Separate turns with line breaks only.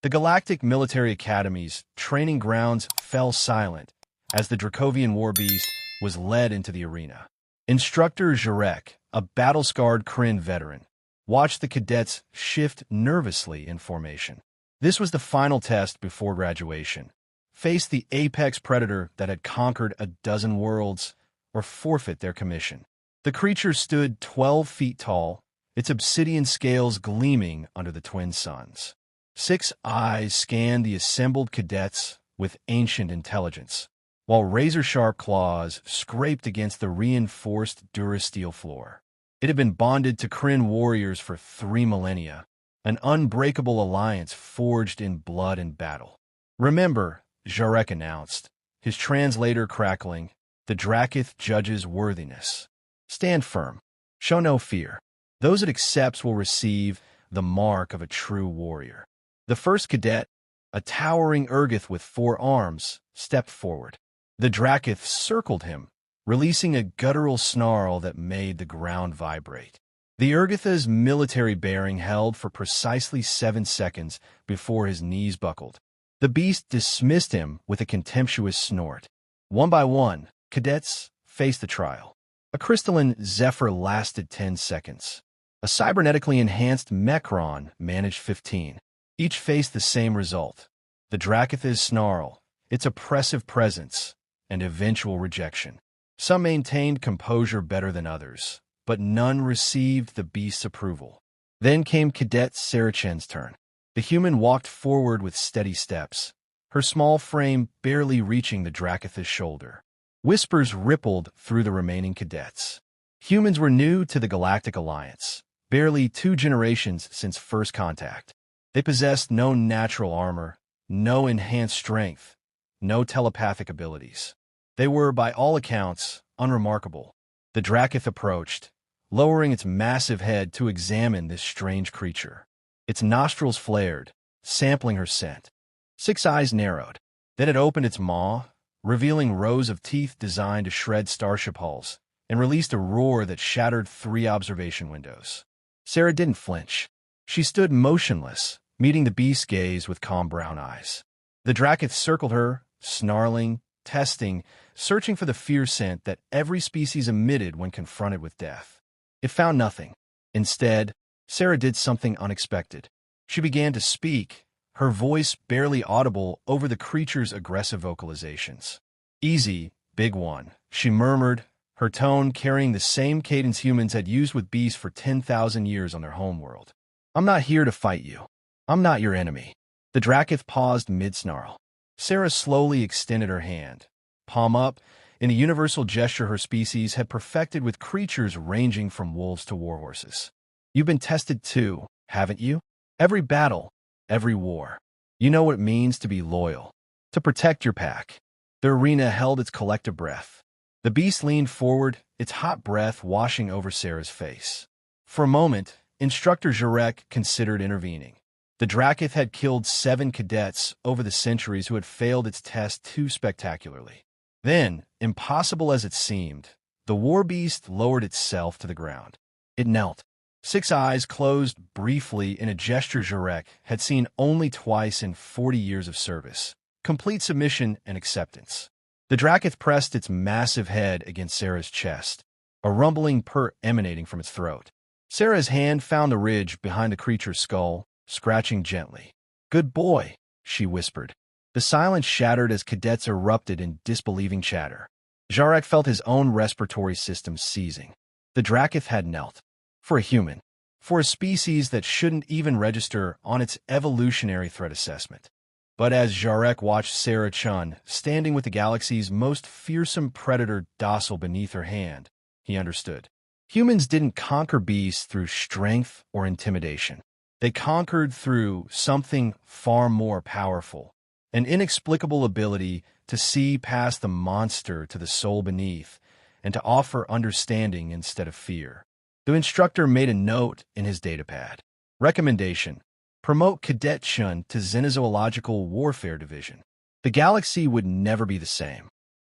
The Galactic Military Academy's training grounds fell silent as the Drakovian war beast was led into the arena. Instructor Jarek, a battle-scarred Kryn veteran, watched the cadets shift nervously in formation. This was the final test before graduation. Face the apex predator that had conquered a dozen worlds or forfeit their commission. The creature stood 12 feet tall, its obsidian scales gleaming under the twin suns. 6 eyes scanned the assembled cadets with ancient intelligence, while razor-sharp claws scraped against the reinforced durasteel floor. It had been bonded to Kryn warriors for 3 millennia, an unbreakable alliance forged in blood and battle. "Remember," Jarek announced, his translator crackling, "the Drakath judges worthiness. Stand firm. Show no fear. Those it accepts will receive the mark of a true warrior." The first cadet, a towering Urgoth with 4 arms, stepped forward. The Drakath circled him, releasing a guttural snarl that made the ground vibrate. The Urgotha's military bearing held for precisely 7 seconds before his knees buckled. The beast dismissed him with a contemptuous snort. One by one, cadets faced the trial. A crystalline Zephyr lasted 10 seconds. A cybernetically enhanced Mechron managed 15. Each faced the same result: the Drakath's snarl, its oppressive presence, and eventual rejection. Some maintained composure better than others, but none received the beast's approval. Then came Cadet Sarah Chen's turn. The human walked forward with steady steps, her small frame barely reaching the Drakath's shoulder. Whispers rippled through the remaining cadets. Humans were new to the Galactic Alliance, barely 2 generations since first contact. They possessed no natural armor, no enhanced strength, no telepathic abilities. They were, by all accounts, unremarkable. The Drakath approached, lowering its massive head to examine this strange creature. Its nostrils flared, sampling her scent. 6 eyes narrowed. Then it opened its maw, revealing rows of teeth designed to shred starship hulls, and released a roar that shattered 3 observation windows. Sarah didn't flinch. She stood motionless, meeting the beast's gaze with calm brown eyes. The Drakath circled her, snarling, testing, searching for the fear scent that every species emitted when confronted with death. It found nothing. Instead, Sarah did something unexpected. She began to speak, her voice barely audible over the creature's aggressive vocalizations. "Easy, big one," she murmured, her tone carrying the same cadence humans had used with beasts for 10,000 years on their homeworld. "I'm not here to fight you. I'm not your enemy." The Drakath paused mid-snarl. Sarah slowly extended her hand, palm up, in a universal gesture her species had perfected with creatures ranging from wolves to warhorses. "You've been tested too, haven't you? Every battle, every war. You know what it means to be loyal, to protect your pack." The arena held its collective breath. The beast leaned forward, its hot breath washing over Sarah's face. For a moment, Instructor Jarek considered intervening. The Drakath had killed 7 cadets over the centuries who had failed its test too spectacularly. Then, impossible as it seemed, the war beast lowered itself to the ground. It knelt. 6 eyes closed briefly in a gesture Jarek had seen only twice in 40 years of service: complete submission and acceptance. The Drakath pressed its massive head against Sarah's chest, a rumbling purr emanating from its throat. Sarah's hand found the ridge behind the creature's skull, scratching gently. "Good boy," she whispered. The silence shattered as cadets erupted in disbelieving chatter. Jarek felt his own respiratory system seizing. The Drakath had knelt. For a human. For a species that shouldn't even register on its evolutionary threat assessment. But as Jarek watched Sarah Chen, standing with the galaxy's most fearsome predator docile beneath her hand, he understood. Humans didn't conquer beasts through strength or intimidation. They conquered through something far more powerful, an inexplicable ability to see past the monster to the soul beneath and to offer understanding instead of fear. The instructor made a note in his datapad. Recommendation: promote Cadet Chen to Xenozoological Warfare Division. The galaxy would never be the same.